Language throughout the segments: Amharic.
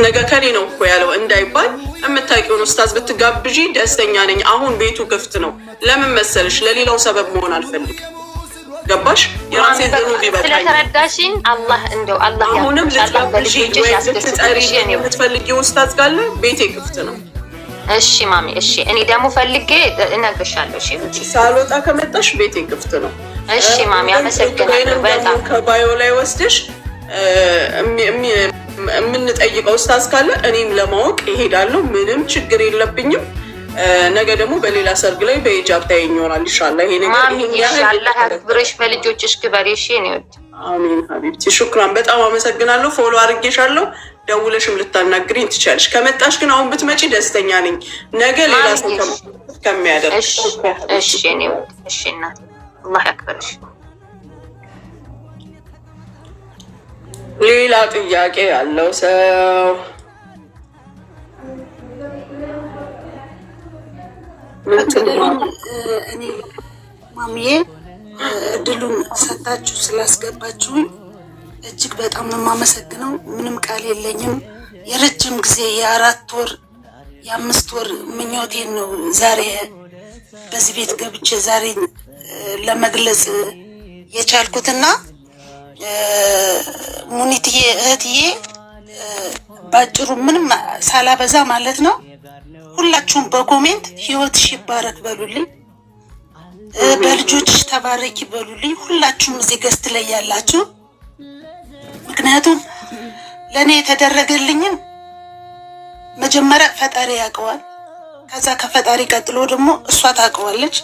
ነገ ከኔ ነው እኮ ያለው እንዳይባል የምታውቂውን ኡስታዝ ብትጋብዢ ደስተኛ ነኝ። አሁን ቤቱ ክፍት ነው። ለምን መሰለሽ? ለሌላው ሰበብ መሆን አልፈልግም። ገባሽ? የራሴ ዘኑብ ይበቃኝ። ስለተረዳሽኝ አላህ እንደው አላህ አሁንም ልትጋብዢ ወይ ልትጠሪ የምትፈልጊው ኡስታዝ ካለ ቤቴ ክፍት ነው። እሺ ማሚ፣ እሺ እኔ ደግሞ ፈልጌ እነግርሻለሁ። እሺ ሳልወጣ ከመጣሽ ቤቴ ክፍት ነው። እሺ ማሚ፣ አመሰግናለሁ በጣም። ከባዮ ላይ ወስደሽ የምንጠይቀው ኡስታዝ ካለ እኔም ለማወቅ ይሄዳለሁ። ምንም ችግር የለብኝም። ነገ ደግሞ በሌላ ሰርግ ላይ በሂጃብ ታየኝ ይሆናል። ኢንሻአላህ ይሄ ነገር ኢንሻአላህ አክብረሽ በልጆችሽ ክበሪ። እሺ ነው። አሚን ሀቢብቲ፣ ሹክራን በጣም አመሰግናለሁ። ፎሎ አድርጌሻለሁ። ደውለሽም ልታናግሪኝ ትችያለሽ። ከመጣሽ ግን አሁን ብትመጪ ደስተኛ ነኝ። ነገ ሌላ ሰው ከሚያደርግ እሺ ነው። እሺ እናት አላህ ያክብርሽ። ሌላ ጥያቄ ያለው ሰው እኔ ማሚዬ እድሉን ሰጣችሁ ስላስገባችሁኝ እጅግ በጣም ነው የማመሰግነው። ምንም ቃል የለኝም። የረጅም ጊዜ የ4 ወር የ5 ወር ምኞቴን ነው ዛሬ በዚህ ቤት ገብቼ ዛሬ ለመግለጽ የቻልኩትና ሙኒትዬ እህትዬ ባጭሩ ምንም ሳላበዛ ማለት ነው ሁላችሁም በኮሜንት ህይወትሽ ይባረክ በሉልኝ፣ በልጆችሽ ተባረኪ በሉልኝ። ሁላችሁም እዚህ ገስት ላይ ያላችሁ ምክንያቱም ለእኔ የተደረገልኝን መጀመሪያ ፈጣሪ ያውቀዋል። ከዛ ከፈጣሪ ቀጥሎ ደግሞ እሷ ታውቀዋለች።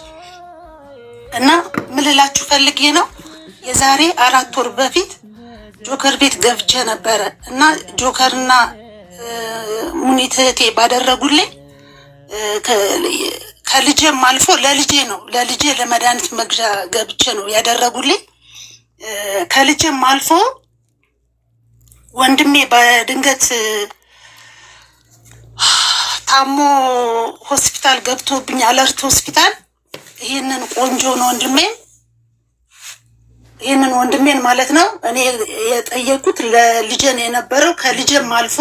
እና ምልላችሁ ፈልጌ ነው የዛሬ 4 ወር በፊት ጆከር ቤት ገብቼ ነበረ እና ጆከርና ሙኒት እህቴ ባደረጉልኝ ከልጄም አልፎ ለልጄ ለመድኃኒት መግዣ ገብቼ ነው ያደረጉልኝ። ከልጄም አልፎ ወንድሜ በድንገት ታሞ ሆስፒታል ገብቶብኝ አለርት ሆስፒታል ይህንን ቆንጆ ነው ይህንን ወንድሜን ማለት ነው እኔ የጠየቁት ለልጄን የነበረው ከልጄም አልፎ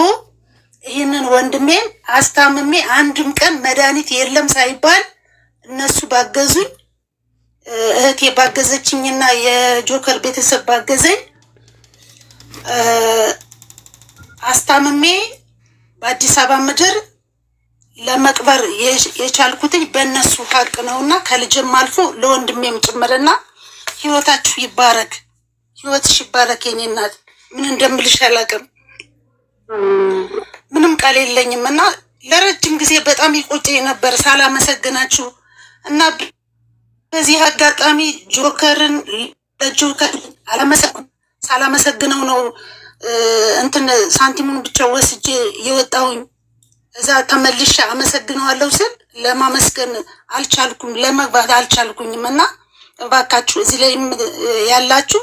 ይህንን ወንድሜን አስታምሜ አንድም ቀን መድኃኒት የለም ሳይባል እነሱ ባገዙኝ፣ እህቴ ባገዘችኝና የጆከር ቤተሰብ ባገዘኝ አስታምሜ በአዲስ አበባ ምድር ለመቅበር የቻልኩትኝ በእነሱ ሀቅ ነውና ከልጅም አልፎ ለወንድሜም ጭምርና ህይወታችሁ ይባረክ፣ ህይወትሽ ይባረክ የኔ እናት። ምን እንደምልሽ አላውቅም። ምንም ቃል የለኝም እና ለረጅም ጊዜ በጣም ይቆጨኝ ነበር ሳላመሰግናችሁ እና በዚህ አጋጣሚ ጆከርን ሳላመሰግነው ነው እንትን ሳንቲሙን ብቻ ወስጄ የወጣሁኝ። እዛ ተመልሼ አመሰግነዋለሁ ስል ለማመስገን አልቻልኩም፣ ለመግባት አልቻልኩኝም እና እባካችሁ እዚህ ላይ ያላችሁ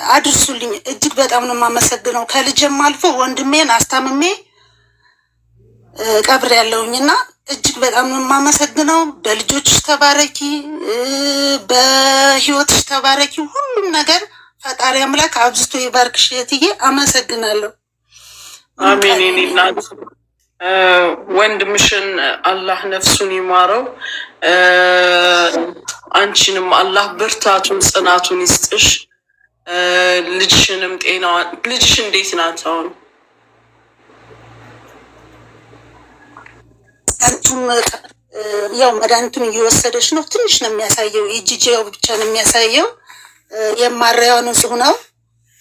አድርሱልኝ። እጅግ በጣም ነው የማመሰግነው። ከልጅም አልፎ ወንድሜን አስታምሜ ቀብር ያለውኝና እጅግ በጣም ነው የማመሰግነው። በልጆችሽ ተባረኪ፣ በህይወትሽ ተባረኪ። ሁሉም ነገር ፈጣሪ አምላክ አብዝቶ ይባርክሽ እህትዬ። አመሰግናለሁ። አሜን። የኔ እናት ወንድምሽን አላህ ነፍሱን ይማረው። አንቺንም አላህ ብርታቱን ጽናቱን ይስጥሽ። ልጅሽንም ጤናዋን። ልጅሽ እንዴት ናት አሁን? ያው መድኃኒቱን እየወሰደች ነው። ትንሽ ነው የሚያሳየው፣ የጂጂው ብቻ ነው የሚያሳየው። የማራያው ንጹህ ነው፣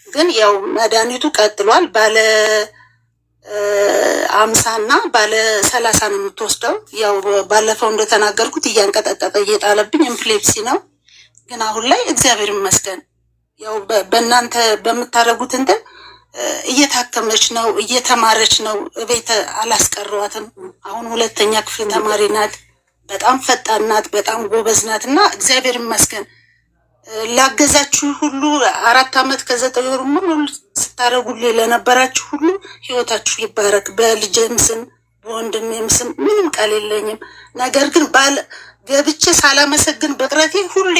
ግን ያው መድኃኒቱ ቀጥሏል። ባለ 50 እና ባለ 30 ነው የምትወስደው። ያው ባለፈው እንደተናገርኩት እያንቀጠቀጠ እየጣለብኝ ኢምፕሌፕሲ ነው፣ ግን አሁን ላይ እግዚአብሔር ይመስገን ያው በእናንተ በምታደርጉት እንትን እየታከመች ነው፣ እየተማረች ነው። ቤት አላስቀሯትም። አሁን 2ኛ ክፍል ተማሪ ናት። በጣም ፈጣን ናት፣ በጣም ጎበዝ ናት እና እግዚአብሔር ይመስገን። ላገዛችሁ ሁሉ 4 ዓመት ከ9 ወር ሙሉ ስታደርጉልኝ ለነበራችሁ ሁሉ ህይወታችሁ ይባረክ። በልጄም ስም በወንድሜም ስም ምንም ቃል የለኝም። ነገር ግን ገብቼ ሳላመሰግን በቅረቴ ሁሌ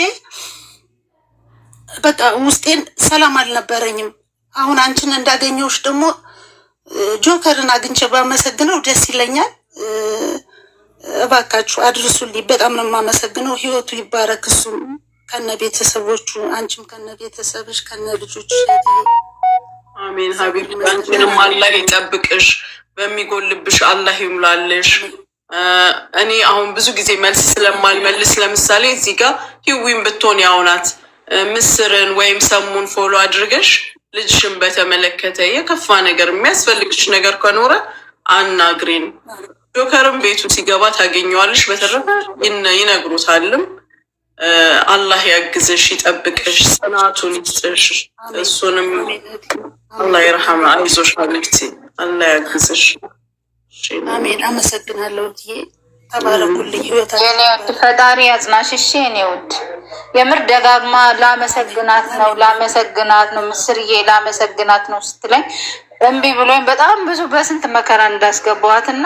በቃ ውስጤን ሰላም አልነበረኝም። አሁን አንቺን እንዳገኘሁሽ ደግሞ ጆከርን አግኝቼ ባመሰግነው ደስ ይለኛል። እባካችሁ አድርሱልኝ። በጣም ነው የማመሰግነው። ህይወቱ ይባረክ። እሱም ከነ ቤተሰቦቹ፣ አንቺም ከነ ቤተሰብሽ ከነ ልጆች። አሜን። ሀቢብ አንቺንም አላህ ይጠብቅሽ፣ በሚጎልብሽ አላህ ይሙላልሽ። እኔ አሁን ብዙ ጊዜ መልስ ስለማልመልስ ለምሳሌ እዚህ ጋር ህዊን ብትሆን ያውናት ምስርን ወይም ሰሙን ፎሎ አድርገሽ ልጅሽን በተመለከተ የከፋ ነገር የሚያስፈልግሽ ነገር ከኖረ አናግሪን። ጆከርም ቤቱ ሲገባ ታገኘዋለሽ። በተረፈ ይነግሩታልም። አላህ ያግዝሽ፣ ይጠብቅሽ፣ ጽናቱን ይስጥሽ። እሱንም አላህ ይርሐም። አይዞሽ ሀቢብቲ፣ አላህ ያግዝሽ። አሜን። አመሰግናለሁ። ተባረኩልኝ። የኔ ውድ ፈጣሪ ያጽናሽ። እሺ የኔ ውድ የምር ደጋግማ ላመሰግናት ነው ምስርዬ ላመሰግናት ነው ስትለኝ እምቢ ብሎኝ በጣም ብዙ በስንት መከራ እንዳስገባዋት እና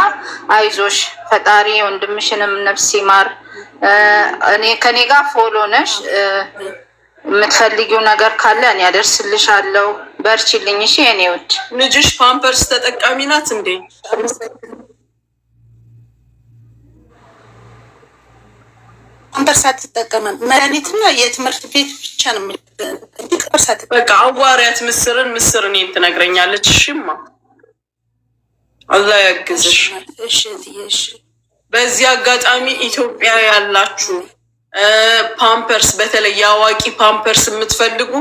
አይዞሽ ፈጣሪ ወንድምሽንም ነፍስ ይማር። እኔ ከኔ ጋር ፎሎ ነሽ፣ የምትፈልጊው ነገር ካለ እኔ ያደርስልሻለሁ። በርቺልኝ እሺ የኔ ውድ። ልጅሽ ፓምፐርስ ተጠቃሚ ናት እንዴ? ፓምፐርስ አትጠቀምም። መድኃኒትና የትምህርት ቤት ብቻ ነው። በቃ አዋሪያት ምስርን እኔን ትነግረኛለች። እሺማ አላህ ያግዝሽ። በዚህ አጋጣሚ ኢትዮጵያ ያላችሁ ፓምፐርስ በተለይ የአዋቂ ፓምፐርስ የምትፈልጉ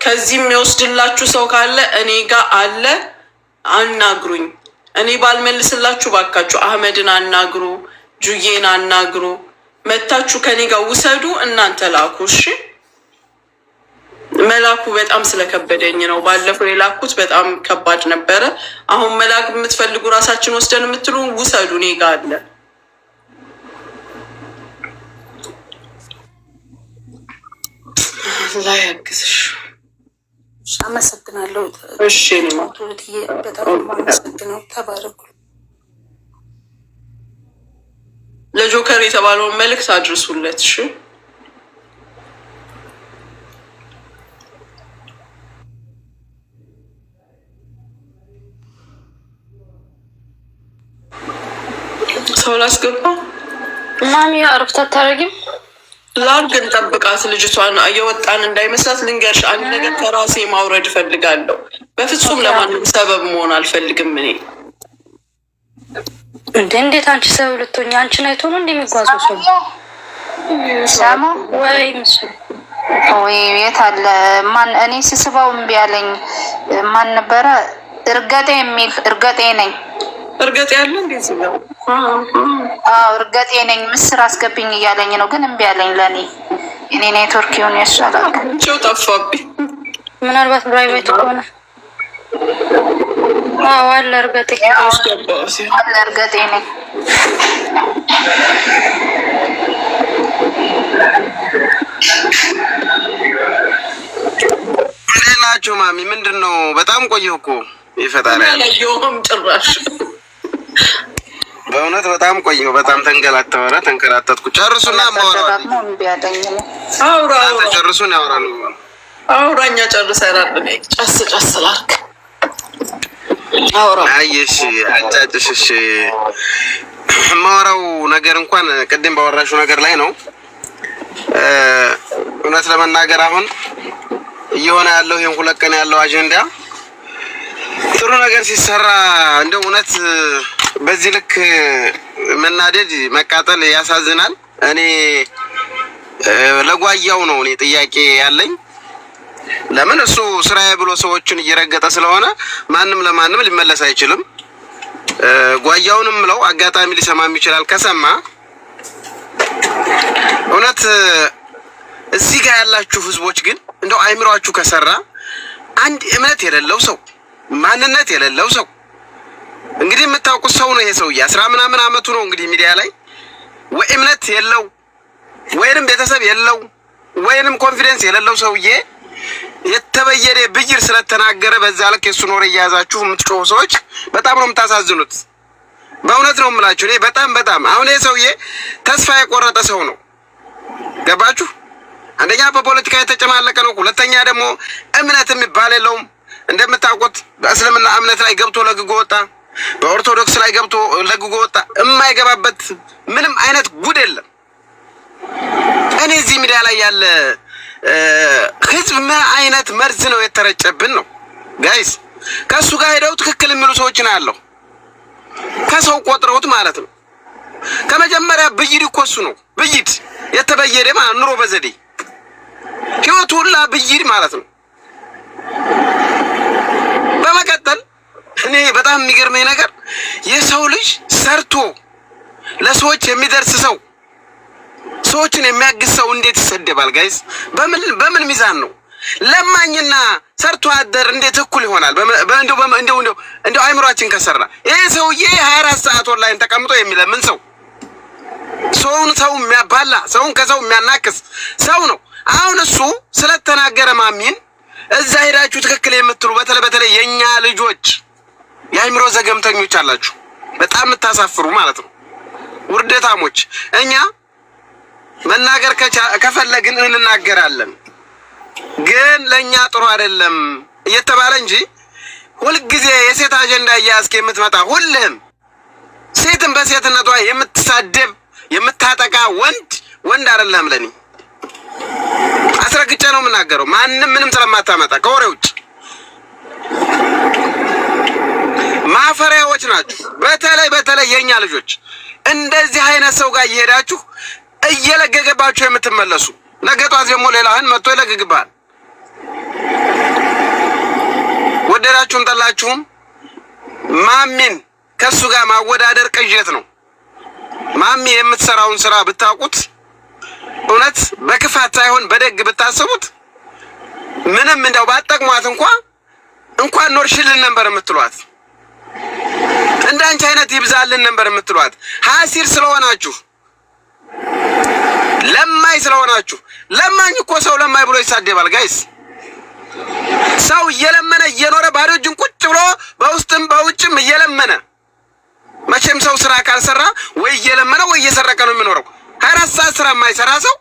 ከዚህ የሚወስድላችሁ ሰው ካለ እኔ ጋር አለ፣ አናግሩኝ። እኔ ባልመልስላችሁ ባካችሁ አህመድን አናግሩ፣ ጁዬን አናግሩ። መታችሁ ከኔ ጋር ውሰዱ፣ እናንተ ላኩ። እሺ መላኩ በጣም ስለከበደኝ ነው። ባለፈው የላኩት በጣም ከባድ ነበረ። አሁን መላክ የምትፈልጉ ራሳችን ወስደን የምትሉ ውሰዱ፣ እኔ ጋር አለ። ላይ ያግዝሽ። አመሰግናለሁ። እሺ በጣም አመሰግናለሁ። ተባረኩ። ለጆከር የተባለውን መልእክት አድርሱለት። እሺ ሰው ላስገባ ማሚ አረፍታ ታረጊም ላርግን ጠብቃት። ልጅቷን እየወጣን እንዳይመስላት ልንገርሽ፣ አንድ ነገር ከራሴ ማውረድ እፈልጋለሁ። በፍጹም ለማንም ሰበብ መሆን አልፈልግም። እኔ እንዴት አንቺ ሰበብ ልትሆኚ? አንቺን አይቶ ነው እንደሚጓዘው ሰው ሰማ ወይ ምስል ወይ የት አለ? ማን እኔ ስስባው እምቢ አለኝ። ማን ነበረ? እርገጤ የሚል እርገጤ ነኝ። እርገጤ ያለ እንዴ? ሲጋው እርገጤ ነኝ። ምስር አስገብኝ እያለኝ ነው፣ ግን እምቢ አለኝ። ለኔ እኔ ኔትወርክ ይሁን ያሻላል። ቸው ጠፋብኝ። ምናልባት ፕራይቬት ከሆነ አለ እርገጤ አለ እርገጤ ነኝ። ናቸው ማሚ ምንድን ነው? በጣም ቆየሁ እኮ ይፈጣሪ ያለየውም ጭራሽ በእውነት በጣም ቆየሁ። በጣም ተንከራተትኩ። ጨርሱና ማውራው አውራ ጨርሱን ያወራሉ። አውራኛ ጨርሰናል። ጨስ ላርክ አውራ። አይሽ አጫጭሽ ማውራው ነገር እንኳን ቅድም ባወራሽው ነገር ላይ ነው። እውነት ለመናገር አሁን እየሆነ ያለው ይሄን ሁለት ቀን ያለው አጀንዳ ጥሩ ነገር ሲሰራ እንደው እውነት በዚህ ልክ መናደድ መቃጠል ያሳዝናል። እኔ ለጓያው ነው እኔ ጥያቄ ያለኝ። ለምን እሱ ስራዬ ብሎ ሰዎችን እየረገጠ ስለሆነ ማንም ለማንም ሊመለስ አይችልም። ጓያውንም ብለው አጋጣሚ ሊሰማም ይችላል። ከሰማ እውነት እዚህ ጋር ያላችሁ ህዝቦች ግን እንደው አይምሯችሁ ከሰራ አንድ እምነት የሌለው ሰው ማንነት የሌለው ሰው እንግዲህ የምታውቁት ሰው ነው። ይሄ ሰውዬ 10 ምናምን አመቱ ነው እንግዲህ ሚዲያ ላይ ወይ እምነት የለው ወይንም ቤተሰብ የለው ወይንም ኮንፊደንስ የሌለው ሰውዬ የተበየደ ብጅር ስለተናገረ በዛ ልክ የሱን ወሬ እያያዛችሁ የምትጮሁ ሰዎች በጣም ነው የምታሳዝኑት። በእውነት ነው የምላችሁ። እኔ በጣም አሁን ይሄ ሰውዬ ተስፋ የቆረጠ ሰው ነው። ገባችሁ? አንደኛ በፖለቲካ የተጨማለቀ ነው። ሁለተኛ ደግሞ እምነት የሚባል የለውም። እንደምታውቁት በእስልምና እምነት ላይ ገብቶ ለግጎ ወጣ፣ በኦርቶዶክስ ላይ ገብቶ ለግጎ ወጣ። የማይገባበት ምንም አይነት ጉድ የለም። እኔ እዚህ ሚዲያ ላይ ያለ ህዝብ ምን አይነት መርዝ ነው የተረጨብን ነው ጋይስ። ከሱ ጋር ሄደው ትክክል የሚሉ ሰዎች ነው ያለው፣ ከሰው ቆጥረውት ማለት ነው። ከመጀመሪያ ብይድ እኮ እሱ ነው ብይድ የተበየደ ማለት ኑሮ በዘዴ ህይወቱ ሁላ ብይድ ማለት ነው። በመቀጠል እኔ በጣም የሚገርመኝ ነገር የሰው ልጅ ሰርቶ ለሰዎች የሚደርስ ሰው ሰዎችን የሚያግዝ ሰው እንዴት ይሰደባል ጋይስ? በምን ሚዛን ነው? ለማኝና ሰርቶ አደር እንዴት እኩል ይሆናል? እንደው አይምሯችን ከሰራ ይሄ ሰውዬ 24 ሰዓት ኦንላይን ተቀምጦ የሚለምን ሰው ሰው የሚያባላ ሰውን ከሰው የሚያናክስ ሰው ነው። አሁን እሱ ስለተናገረ ማሚን እዛ ሄዳችሁ ትክክል የምትሉ በተለይ የኛ ልጆች የአይምሮ ዘገምተኞች አላችሁ፣ በጣም የምታሳፍሩ ማለት ነው፣ ውርደታሞች። እኛ መናገር ከፈለግን እንናገራለን፣ ግን ለኛ ጥሩ አይደለም እየተባለ እንጂ ሁልጊዜ የሴት አጀንዳ እያስከ የምትመጣ ሁልህም ሴትን በሴትነቷ የምትሳደብ የምታጠቃ ወንድ አይደለም። ለኔ አስረግጬ ነው የምናገረው፣ ማንም ምንም ስለማታመጣ ከወሬ ውጭ ማፈሪያዎች ናችሁ። በተለይ የኛ ልጆች እንደዚህ አይነት ሰው ጋር እየሄዳችሁ እየለገገባችሁ የምትመለሱ ነገ ጧት ደግሞ ሌላህን መጥቶ ይለግግብሃል። ወደዳችሁም ጠላችሁም ማሚን ከሱ ጋር ማወዳደር ቅዠት ነው። ማሚ የምትሰራውን ስራ ብታውቁት እውነት በክፋት ሳይሆን በደግ ብታስቡት ምንም እንደው ባጠቅሟት እንኳን ኖርሽልን ነበር የምትሏት፣ እንዳንቺ አይነት ይብዛልን ነበር የምትሏት። ሀሲር ስለሆናችሁ ለማይ ስለሆናችሁ። ለማኝ እኮ ሰው ለማይ ብሎ ይሳደባል ጋይስ። ሰው እየለመነ እየኖረ ባዶ እጁን ቁጭ ብሎ በውስጥም በውጭም እየለመነ መቼም ሰው ስራ ካልሰራ ወይ እየለመነ ወይ እየሰረቀ ነው የሚኖረው። 24 ሰዓት ስራ የማይሰራ ሰው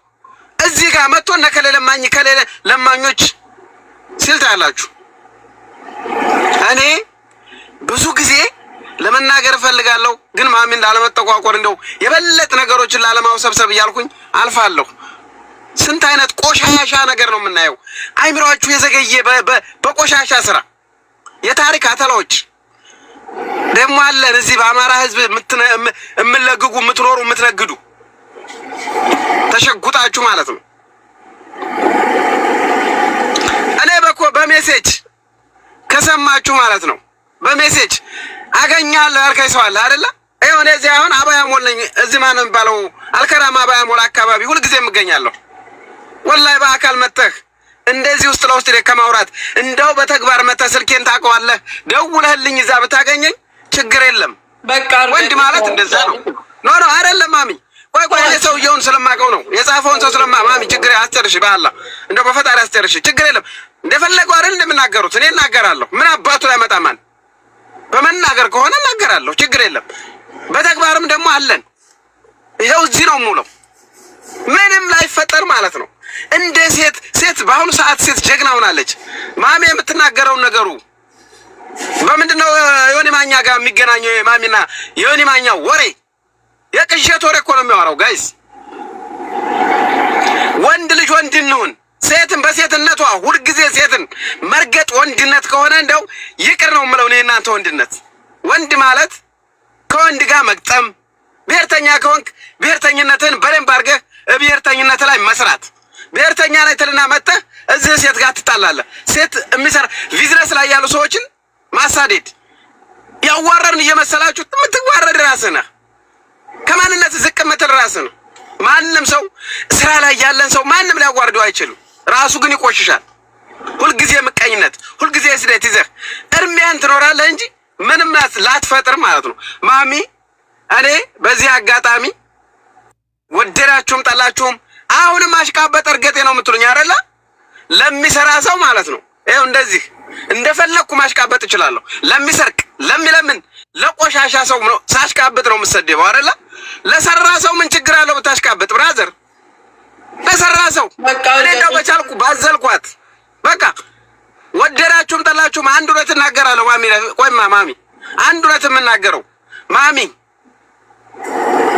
እዚህ ጋር መጥቶ ነከለ ለማኝ ከሌለ ለማኞች ሲል ታያላችሁ። እኔ ብዙ ጊዜ ለመናገር እፈልጋለሁ፣ ግን ማሚን ላለመጠቋቆር እንደው የበለጥ ነገሮችን ላለማውሰብሰብ እያልኩኝ አልፋለሁ። ስንት አይነት ቆሻሻ ነገር ነው የምናየው። አይምሮአችሁ የዘገየ በቆሻሻ ስራ የታሪክ አተላዎች ደግሞ አለን። እዚህ በአማራ ህዝብ የምትለግጉ የምትኖሩ የምትነግዱ ተሸጉጣችሁ ማለት ነው። እኔ በሜሴጅ ከሰማችሁ ማለት ነው በሜሴጅ አገኛለሁ ያልከኝ ሰው አለ አይደለ? ይኸው እኔ እዚህ አሁን አባያ ሞል ነኝ። እዚህ ማን ነው የሚባለው አልከራማ አባያ ሞል አካባቢ ሁልጊዜ የምገኛለሁ። ወላሂ በአካል መተህ እንደዚህ ውስጥ ለውስጥ ከማውራት እንደው በተግባር መተህ ስልኬን ታውቀዋለህ፣ ደውለህልኝ እዛ ብታገኘኝ ችግር የለም። በቃ ወንድ ማለት እንደዛ ነው። ኖ አይደለም ማሚ፣ ቆይ እኔ ሰውየውን ስለማውቀው ነው የጻፈውን ሰው ማሚ ችግር አስጨርሽ፣ በአላህ እንደው በፈጣሪ አስጨርሽ፣ ችግር የለም። እንደፈለገው አይደል እንደምናገሩት እኔ እናገራለሁ። ምን አባቱ ላይ መጣማን በመናገር ከሆነ እናገራለሁ፣ ችግር የለም። በተግባርም ደግሞ አለን። ይኸው እዚህ ነው ሙሉ ምንም ላይፈጠር ማለት ነው። እንደ ሴት በአሁኑ ሰዓት ሴት ጀግና ሆናለች። ማሚ የምትናገረው ነገሩ በምንድነው ዮኒ ማኛ ጋር የሚገናኘው? የማሚና የዮኒ ማኛ ወሬ የቅዠት ወሬ እኮ ነው የሚያወራው ጋይስ። ወንድ ልጅ ወንድ እንሁን። ሴትን በሴትነቷ ሁልጊዜ ሴትን መርገጥ ወንድነት ከሆነ እንደው ይቅር ነው የምለው እኔ እናንተ ወንድነት። ወንድ ማለት ከወንድ ጋር መግጠም፣ ብሔርተኛ ከሆንክ ብሔርተኝነትን በደንብ አድርገህ ብሔርተኝነት ላይ መስራት። ብሔርተኛ ላይ ትልና መጥተህ እዚህ ሴት ጋር ትጣላለህ። ሴት የሚሰራ ቢዝነስ ላይ ያሉ ሰዎችን ማሳደድ ያዋረርን እየመሰላችሁ የምትዋረድ ራስህ ነህ። ከማንነት ዝቅ የምትል ራስህ ነህ። ማንም ሰው ስራ ላይ ያለን ሰው ማንም ሊያዋርደው አይችልም። ራሱ ግን ይቆሽሻል። ሁልጊዜ ምቀኝነት፣ ሁልጊዜ ስደት ይዘህ እርሚያን ትኖራለህ እንጂ ምንም ላትፈጥር ማለት ነው። ማሚ እኔ በዚህ አጋጣሚ ወደዳችሁም ጠላችሁም አሁንም አሽቃበጥ እርገጤ ነው የምትሉኝ አይደለ? ለሚሰራ ሰው ማለት ነው። ይኸው እንደዚህ እንደፈለኩ ማሽቃበጥ እችላለሁ። ለሚሰርቅ ለሚለምን ለቆሻሻ ሰው ነው ሳሽቃበጥ ነው የምሰደበው አይደለ? ለሰራ ሰው ምን ችግር አለው ብታሽቃበጥ? ብራዘር ለሰራ ሰው እኔ እንደው በቻልኩ ባዘልኳት በቃ ወደዳችሁም ጠላችሁም አንድ እውነት እናገራለሁ። ማሚ ቆይማ ማሚ አንድ እውነት የምናገረው ማሚ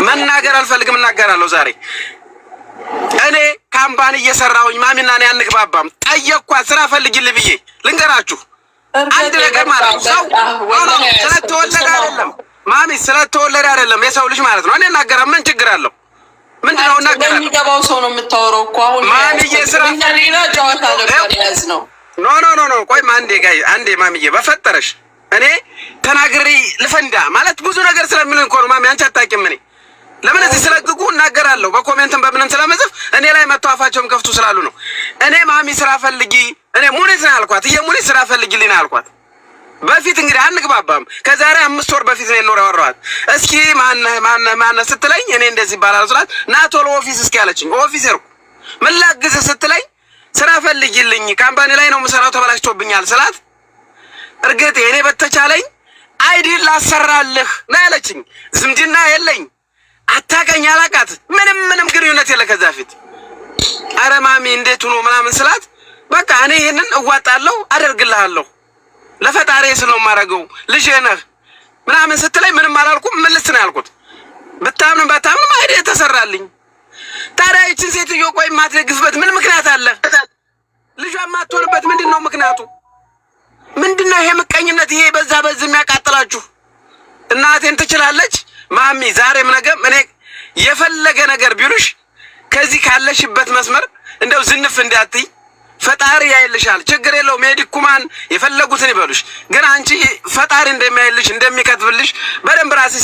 መናገር አልፈልግም እናገራለሁ። ዛሬ እኔ ካምፓኒ እየሰራሁኝ ማሚና እኔ አንግባባም። ጠየቅኳት ስራ ፈልጊልኝ ብዬ ልንገራችሁ አንድ ነገር ማለት ነው። ሰው ስለተወለደ አይደለም ማሚ ስለተወለደ አይደለም የሰው ልጅ ማለት ነው። እኔ እናገራ ምን ችግር አለው? ምንድነው እናገራለሁ። የሚገባው ሰው ነው የምታወራው እኮ አሁን ማሚዬ ስራ ሌላ ጨዋታ ነበር ያዝ ነው። ኖ ቆይማ አንዴ ማሚዬ በፈጠረሽ እኔ ተናግሬ ልፈንዳ ማለት ብዙ ነገር ስለሚሉኝ እኮ ነው ማሚ። አንቺ አታውቂም። እኔ ለምን እዚህ ስለግጉ እናገራለሁ። በኮሜንትም በምንም ስለመጽፍ እኔ ላይ መጥቶ አፋቸውም ከፍቱ ስላሉ ነው። እኔ ማሚ ስራ ፈልጊ እኔ ሙኒት ነው ያልኳት። ሙኒት ስራ ፈልጊልኝ ነው ያልኳት። በፊት እንግዲህ አንግባባም። ከዛሬ 5 ወር በፊት ነው ኖር ያወራኋት። እስኪ ማነህ ስትለኝ እኔ እንደዚህ ይባላል ስላት ና ቶሎ ኦፊስ እስኪ ያለችኝ። ኦፊሰር ምን ላግዝህ ስትለኝ ስራ ፈልጊልኝ ካምፓኒ ላይ ነው የምሰራው ተበላሽቶብኛል ስላት እርግጥ እኔ በተቻለኝ አይዲን ላሰራልህ ነው ያለችኝ። ዝምድና የለኝ አታቀኝ አላቃት ምንም ግንኙነት የለ ከዛ ፊት። አረ ማሚ እንዴት ሆኖ ምናምን ስላት በቃ እኔ ይሄንን እዋጣለሁ አደርግልሃለሁ ለፈጣሪ ስል ነው የማደርገው ልጄ ነህ ምናምን ስትለኝ ምንም አላልኩም። ምልስ ነው ያልኩት። ብታምንም ባታምንም አይዲ ተሰራልኝ። ታዲያ ይህችን ሴትዮ ቆይ የማትደግፍበት ምን ምክንያት አለ? ልጇ የማትሆንበት ምንድነው ምክንያቱ? ምንድነው ይሄ ምቀኝነት? ይሄ በዛ በዚህ የሚያቃጥላችሁ እናቴን ትችላለች ማሚ ዛሬም ነገም እኔ የፈለገ ነገር ቢሉሽ ከዚህ ካለሽበት መስመር እንደው ዝንፍ እንዳትይ ፈጣሪ ያይልሻል። ችግር የለውም። ሜዲኩማን የፈለጉትን ይበሉሽ፣ ግን አንቺ ፈጣሪ እንደሚያይልሽ እንደሚከትብልሽ በደንብ ራሴ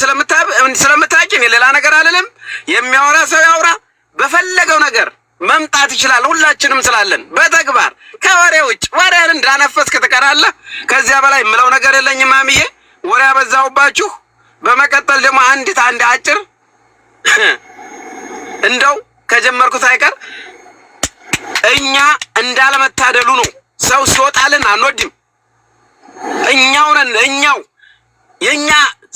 ስለምታውቂ እኔ ሌላ ነገር አልልም። የሚያወራ ሰው ያውራ፣ በፈለገው ነገር መምጣት ይችላል። ሁላችንም ስላለን በተግባር ከወሬ ውጭ ወሬን እንዳነፈስክ ትቀራለህ። ከዚያ በላይ የምለው ነገር የለኝም ማሚዬ። ወሬ አበዛሁባችሁ። በመቀጠል ደግሞ አንድ አጭር እንደው ከጀመርኩት አይቀር እኛ እንዳለመታደሉ ነው ሰው ሲወጣልን አንወድም። እኛው የኛ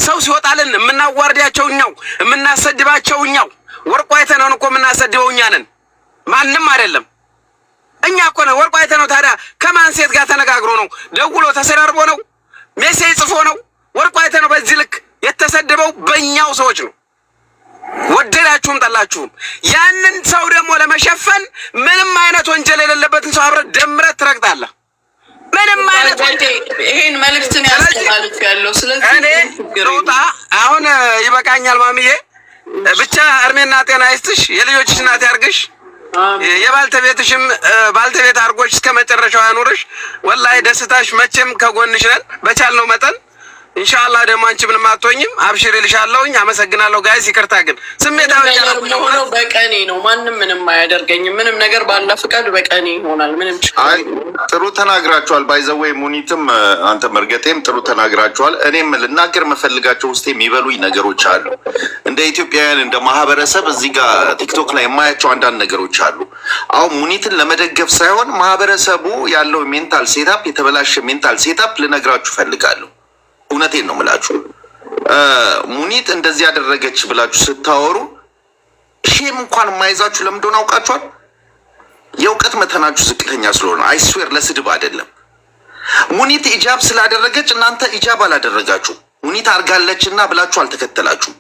ሰው ሲወጣልን የምናዋርዳቸው እኛው፣ የምናሰድባቸው እኛው። ወርቁ አይተነው እኮ የምናሰድበው እኛ ነን፣ ማንም አይደለም። እኛ እኮ ነው ወርቁ አይተነው። ታዲያ ከማን ሴት ጋር ተነጋግሮ ነው? ደውሎ ተሰራርቦ ነው? ሜሴጅ ጽፎ ነው? ወርቁ አይተነው በዚህ ልክ የተሰደበው በእኛው ሰዎች ነው። ወደዳችሁም ጠላችሁም ያንን ሰው ደግሞ ለመሸፈን ምንም አይነት ወንጀል የሌለበትን ሰው አብረህ ደምረህ ትረግጣለህ። ምንም አይነት ወንጀል ይሄን መልእክትን ያስተላልፍ ያለው። ስለዚህ እኔ ሮጣ አሁን ይበቃኛል ማሚዬ። ብቻ እርሜና ጤና ይስጥሽ፣ የልጆችሽ እናት ያርግሽ፣ የባልተቤትሽም ባልተቤት አርጎሽ እስከ መጨረሻው ያኑርሽ። ወላሂ ደስታሽ መቼም ከጎንሽ ነን በቻልነው መጠን። ኢንሻአላህ ደግሞ አንቺ ምንም አትሆኝም። አብሽር ልሻለሁኝ። አመሰግናለሁ ጋይስ። ይቅርታ ግን ስሜታዊ ነው። በቀኔ ነው ማንም ምንም አያደርገኝም። ምንም ነገር ባለ ፍቃድ በቀኔ ይሆናል። ምንም አይ ጥሩ ተናግራችኋል። ባይዘወይ ሙኒትም አንተ መርገጤም ጥሩ ተናግራችኋል። እኔም ልናገር መፈልጋቸው ውስጥ የሚበሉኝ ነገሮች አሉ። እንደ ኢትዮጵያውያን እንደ ማህበረሰብ እዚህ ጋር ቲክቶክ ላይ የማያቸው አንዳንድ ነገሮች አሉ። አሁን ሙኒትን ለመደገፍ ሳይሆን ማህበረሰቡ ያለው ሜንታል ሴታፕ የተበላሸ ሜንታል ሴታፕ ልነግራችሁ ፈልጋለሁ። እውነቴን ነው የምላችሁ። ሙኒት እንደዚህ ያደረገች ብላችሁ ስታወሩ ሼም እንኳን የማይዛችሁ ለምን እንደሆነ አውቃችኋል? የእውቀት መተናችሁ ዝቅተኛ ስለሆነ። አይስዌር ለስድብ አይደለም። ሙኒት ኢጃብ ስላደረገች እናንተ ኢጃብ አላደረጋችሁ። ሙኒት አርጋለችና ብላችሁ አልተከተላችሁም።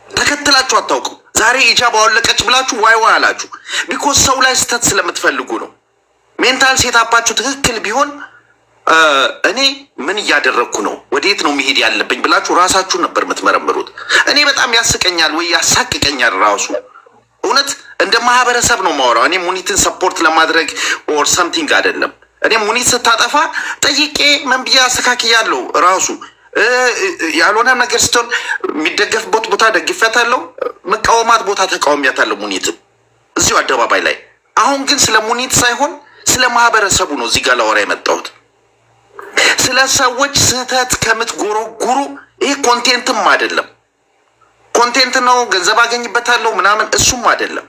ተከትላችሁ አታውቁም። ዛሬ ኢጃብ አወለቀች ብላችሁ ዋይ አላችሁ። ቢኮዝ ሰው ላይ ስተት ስለምትፈልጉ ነው። ሜንታል ሴታፓችሁ ትክክል ቢሆን እኔ ምን እያደረግኩ ነው፣ ወዴት ነው መሄድ ያለብኝ ብላችሁ ራሳችሁን ነበር የምትመረምሩት። እኔ በጣም ያስቀኛል ወይ ያሳቅቀኛል ራሱ። እውነት እንደ ማህበረሰብ ነው ማወራው። እኔ ሙኒትን ሰፖርት ለማድረግ ኦር ሰምቲንግ አይደለም። እኔ ሙኒት ስታጠፋ ጠይቄ ምን ብዬ አስተካክያለሁ። ራሱ ያልሆነ ነገር ስትሆን የሚደገፍበት ቦታ ደግፈታለሁ፣ መቃወማት ቦታ ተቃውሚያታለሁ ሙኒትን እዚሁ አደባባይ ላይ። አሁን ግን ስለ ሙኒት ሳይሆን ስለ ማህበረሰቡ ነው እዚህ ጋር ላወራ የመጣሁት። ስለ ሰዎች ስህተት ከምትጎረጉሩ ይሄ ኮንቴንትም አይደለም። ኮንቴንት ነው ገንዘብ አገኝበታለሁ ምናምን፣ እሱም አይደለም።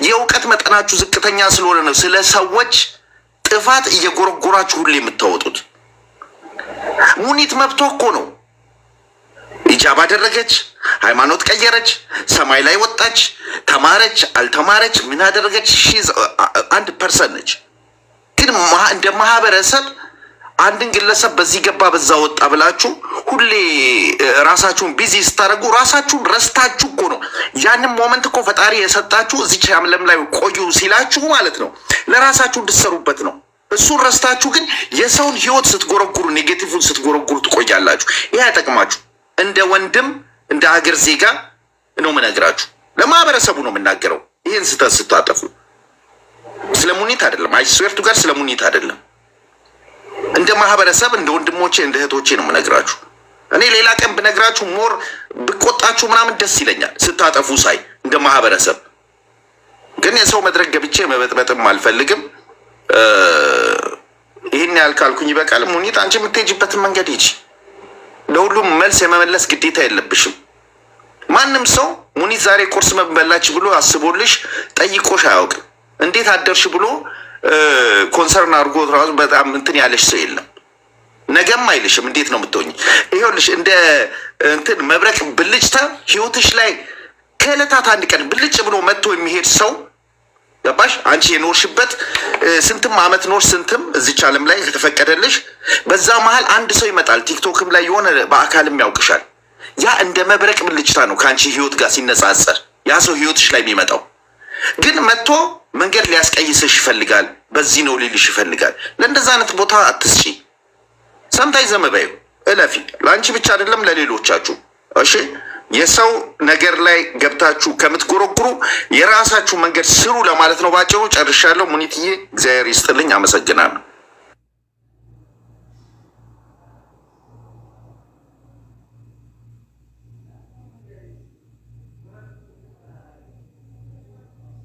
የእውቀት መጠናችሁ ዝቅተኛ ስለሆነ ነው ስለ ሰዎች ጥፋት እየጎረጎራችሁ ሁሌ የምታወጡት። ሙኒት መብቶ እኮ ነው። ኢጃብ አደረገች፣ ሃይማኖት ቀየረች፣ ሰማይ ላይ ወጣች፣ ተማረች አልተማረች ምን አደረገች፣ 1% ነች። ግን እንደ ማህበረሰብ አንድን ግለሰብ በዚህ ገባ በዛ ወጣ ብላችሁ ሁሌ ራሳችሁን ቢዚ ስታደርጉ ራሳችሁን ረስታችሁ እኮ ነው። ያንን ሞመንት እኮ ፈጣሪ የሰጣችሁ እዚች ዓለም ላይ ቆዩ ሲላችሁ ማለት ነው ለራሳችሁ እንድትሰሩበት ነው። እሱን ረስታችሁ ግን የሰውን ህይወት ስትጎረጉሩ ኔጌቲቭን ስትጎረጉሩ ትቆያላችሁ። ይሄ አይጠቅማችሁ። እንደ ወንድም እንደ ሀገር ዜጋ ነው የምነግራችሁ። ለማህበረሰቡ ነው የምናገረው። ይሄን ስታጠፉ ስለ ሙኒት አይደለም፣ አይስዌርቱ ጋር ስለ ሙኒት አይደለም። እንደ ማህበረሰብ እንደ ወንድሞቼ እንደ እህቶቼ ነው የምነግራችሁ። እኔ ሌላ ቀን ብነግራችሁ ሞር ብቆጣችሁ ምናምን ደስ ይለኛል ስታጠፉ ሳይ እንደ ማህበረሰብ። ግን የሰው መድረክ ገብቼ መበጥበጥም አልፈልግም። ይህን ያልካልኩኝ ይበቃል። ሙኒት አንቺ የምትሄጂበትን መንገድ ሂጂ። ለሁሉም መልስ የመመለስ ግዴታ የለብሽም። ማንም ሰው ሙኒት ዛሬ ቁርስ መበላች ብሎ አስቦልሽ ጠይቆሽ አያውቅም። እንዴት አደርሽ ብሎ ኮንሰርን አድርጎ ራሱ በጣም እንትን ያለሽ ሰው የለም። ነገም አይልሽም እንዴት ነው የምትሆኝ። ይኸውልሽ እንደ እንትን መብረቅ ብልጭታ ህይወትሽ ላይ ከዕለታት አንድ ቀን ብልጭ ብሎ መጥቶ የሚሄድ ሰው ገባሽ? አንቺ የኖርሽበት ስንትም አመት ኖር ስንትም እዚች ዓለም ላይ ከተፈቀደልሽ በዛ መሀል አንድ ሰው ይመጣል። ቲክቶክም ላይ የሆነ በአካልም ያውቅሻል። ያ እንደ መብረቅ ብልጭታ ነው ከአንቺ ህይወት ጋር ሲነጻጸር ያ ሰው ህይወትሽ ላይ የሚመጣው። ግን መጥቶ መንገድ ሊያስቀይስሽ ይፈልጋል። በዚህ ነው ሊልሽ ይፈልጋል። ለእንደዛ አይነት ቦታ አትስጪ። ሰምታይ ዘመባዩ እለፊ። ለአንቺ ብቻ አይደለም ለሌሎቻችሁ። እሺ የሰው ነገር ላይ ገብታችሁ ከምትጎረጉሩ የራሳችሁ መንገድ ስሩ ለማለት ነው። ባጭሩ ጨርሻለሁ። ሙኒትዬ እግዚአብሔር ይስጥልኝ። አመሰግናለሁ።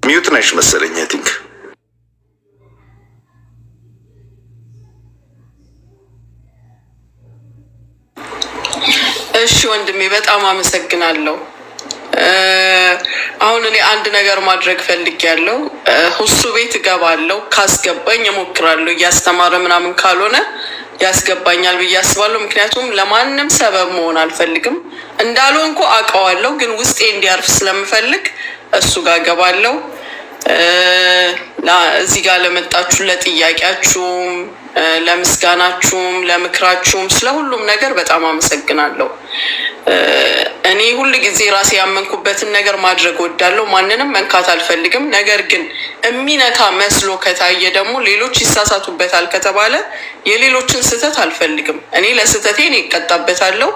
ሚዩት ነሽ መሰለኝ ቲንክ። እሺ ወንድሜ በጣም አመሰግናለሁ። አሁን እኔ አንድ ነገር ማድረግ ፈልጌያለሁ። ሁሱ ቤት እገባለሁ፣ ካስገባኝ እሞክራለሁ። እያስተማረ ምናምን ካልሆነ ያስገባኛል ብዬ አስባለሁ። ምክንያቱም ለማንም ሰበብ መሆን አልፈልግም። እንዳልሆንኩ አውቀዋለሁ፣ ግን ውስጤ እንዲያርፍ ስለምፈልግ እሱ ጋር እገባለሁ። እዚህ ጋር ለመጣችሁ ለጥያቄያችሁም፣ ለምስጋናችሁም፣ ለምክራችሁም ስለ ሁሉም ነገር በጣም አመሰግናለሁ። እኔ ሁል ጊዜ ራሴ ያመንኩበትን ነገር ማድረግ ወዳለሁ። ማንንም መንካት አልፈልግም። ነገር ግን የሚነካ መስሎ ከታየ ደግሞ ሌሎች ይሳሳቱበታል ከተባለ የሌሎችን ስህተት አልፈልግም። እኔ ለስህተቴ እኔ እቀጣበታለሁ።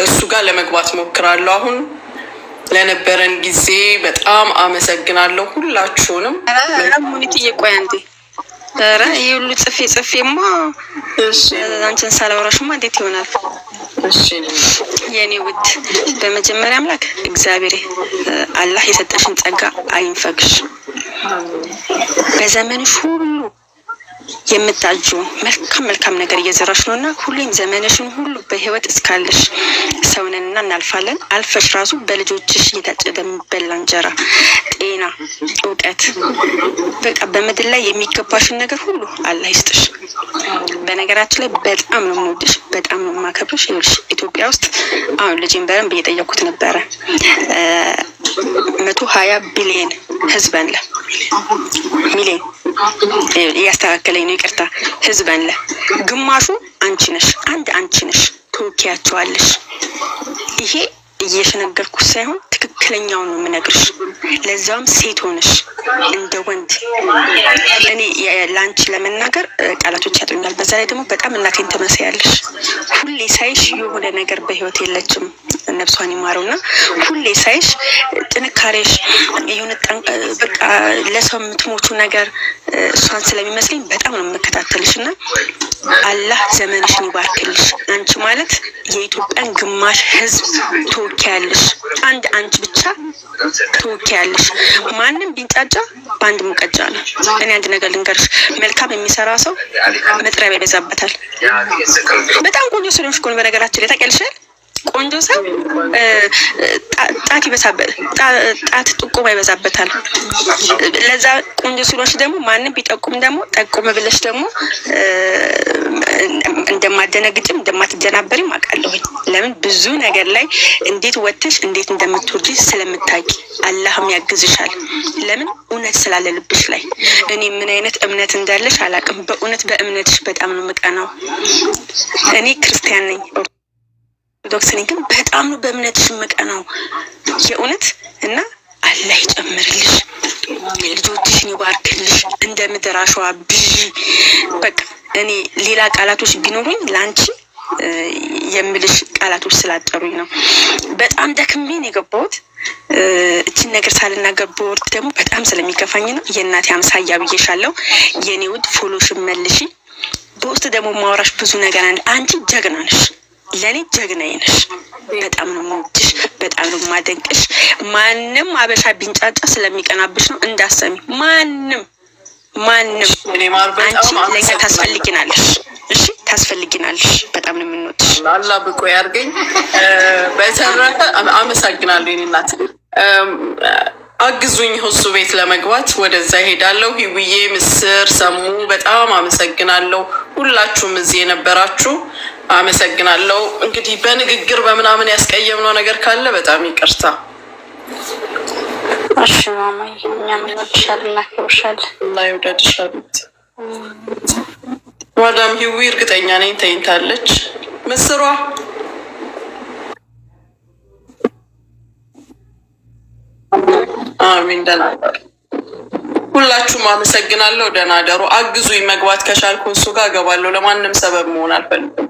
እሱ ጋር ለመግባት ሞክራለሁ። አሁን ለነበረን ጊዜ በጣም አመሰግናለሁ ሁላችሁንም። ሙኒት እየቆያ እንዴ ኧረ ይሄ ሁሉ ጽፌማ አንቺን ሳላወራሽማ እንዴት ይሆናል? እሺ የኔ ውድ በመጀመሪያ አምላክ እግዚአብሔር አላህ የሰጠሽን ጸጋ አይንፈግሽ። በዘመንሽ ሁሉ የምታጁ መልካም ነገር እየዘራሽ ነውና ሁሌም ዘመንሽን ሁሉ በህይወት እስካለሽ ሰውነንና እናልፋለን። አልፈሽ ራሱ በልጆችሽ እየታጨደ የሚበላ እንጀራ፣ ጤና፣ እውቀት በቃ በምድር ላይ የሚገባሽን ነገር ሁሉ አላህ ይስጥሽ። በነገራችን ላይ በጣም ነው የምወድሽ፣ በጣም ነው የማከብርሽ። ይኸውልሽ ኢትዮጵያ ውስጥ አሁን ልጅን በደንብ እየጠየኩት ነበረ 120 ቢሊዮን ህዝብ አለ። ሚሊዮን እያስተካከለኝ ነው ይቅርታ። ህዝብ አለ። ግማሹ አንቺ ነሽ፣ አንቺ ነሽ ትወኪያቸዋለሽ። ይሄ እየሸነገርኩ ሳይሆን ትክክለኛውን ነው የምነግርሽ። ለዛውም ሴት ሆነሽ እንደ ወንድ እኔ ለአንቺ ለመናገር ቃላቶች ያጡኛል። በዛ ላይ ደግሞ በጣም እናቴን ትመስያለሽ። ሁሌ ሳይሽ የሆነ ነገር በህይወት የለችም ነፍሷን ይማረውና ሁሌ ሳይሽ ጥንካሬሽ የሆነ በቃ ለሰው የምትሞቹ ነገር እሷን ስለሚመስለኝ በጣም ነው የምከታተልሽ እና አላህ ዘመንሽን ይባርክልሽ። አንቺ ማለት የኢትዮጵያን ግማሽ ህዝብ ትወኪያለሽ። አንቺ ብቻ ትወኪያለሽ። ማንም ቢንጫጫ በአንድ ሙቀጫ ነው። እኔ አንድ ነገር ልንገርሽ፣ መልካም የሚሰራ ሰው መጥረቢያ ይበዛበታል። በጣም ቆንጆ ስለሆንሽ እኮ ነው በነገራችን ላይ ታውቂያለሽ። ቆንጆ ሰው ጣት ጥቁም ይበዛበታል። ለዛ ቆንጆ ስለሆንሽ ደግሞ ማንም ቢጠቁም ደግሞ ጠቁም ብለሽ ደግሞ እንደማደነግጥም እንደማትደናበሪም አውቃለሁኝ። ለምን ብዙ ነገር ላይ እንዴት ወጥተሽ እንዴት እንደምትወርጂ ስለምታውቂ አላህም ያግዝሻል። ለምን እውነት ስላለ ልብሽ ላይ። እኔ ምን አይነት እምነት እንዳለሽ አላውቅም። በእውነት በእምነትሽ በጣም ነው የምቀናው። እኔ ክርስቲያን ነኝ፣ ኦርቶዶክስ ነኝ፣ ግን በጣም ነው በእምነትሽ የምቀናው የእውነት እና አላህ ይጨምርልሽ፣ ልጆችሽን ይባርክልሽ፣ እንደ ምድር አሸዋ ብዥ። በቃ እኔ ሌላ ቃላቶች ቢኖሩኝ ለአንቺ የምልሽ ቃላቶች ስላጠሩኝ ነው። በጣም ደክሜን የገባሁት እችን ነገር ሳልናገር በወርድ ደግሞ በጣም ስለሚከፋኝ ነው። የእናቴ አምሳያ ብዬሻለሁ የኔ ውድ። ፎሎሽን መልሺ። በውስጥ ደግሞ ማውራሽ ብዙ ነገር አለ። አንቺ ጀግና ነሽ፣ ለኔ ጀግናዬ ነሽ። በጣም ነው የምወድሽ፣ በጣም ነው የማደንቅሽ። ማንም አበሻ ቢንጫጫ ስለሚቀናብሽ ነው እንዳሰሚ። ማንም አንቺ ለኛ ታስፈልጊናለሽ። እሺ ታስፈልጊናለሽ። በጣም ነው የምንወድሽ። አላህ ብቆ ያርገኝ። በተረፈ አመሰግናለሁ የኔ እናት። አግዙኝ እሱ ቤት ለመግባት ወደዛ ሄዳለሁ። ህውዬ፣ ምስር፣ ሰሙ በጣም አመሰግናለሁ። ሁላችሁም እዚህ የነበራችሁ አመሰግናለሁ። እንግዲህ በንግግር በምናምን ያስቀየምነው ነገር ካለ በጣም ይቅርታ። እሺ ማማዬ፣ እኛም እንወድሻለን፣ እናከብርሻለን። አላህ ይውደድሻል። ማዳም ህዊ እርግጠኛ ነኝ ተኝታለች። ምስሯ አሚን። ደህና ሁላችሁም አመሰግናለሁ። ደህና ደሩ። አግዙኝ። መግባት ከቻልኩ እሱ ጋር እገባለሁ። ለማንም ሰበብ መሆን አልፈልግም።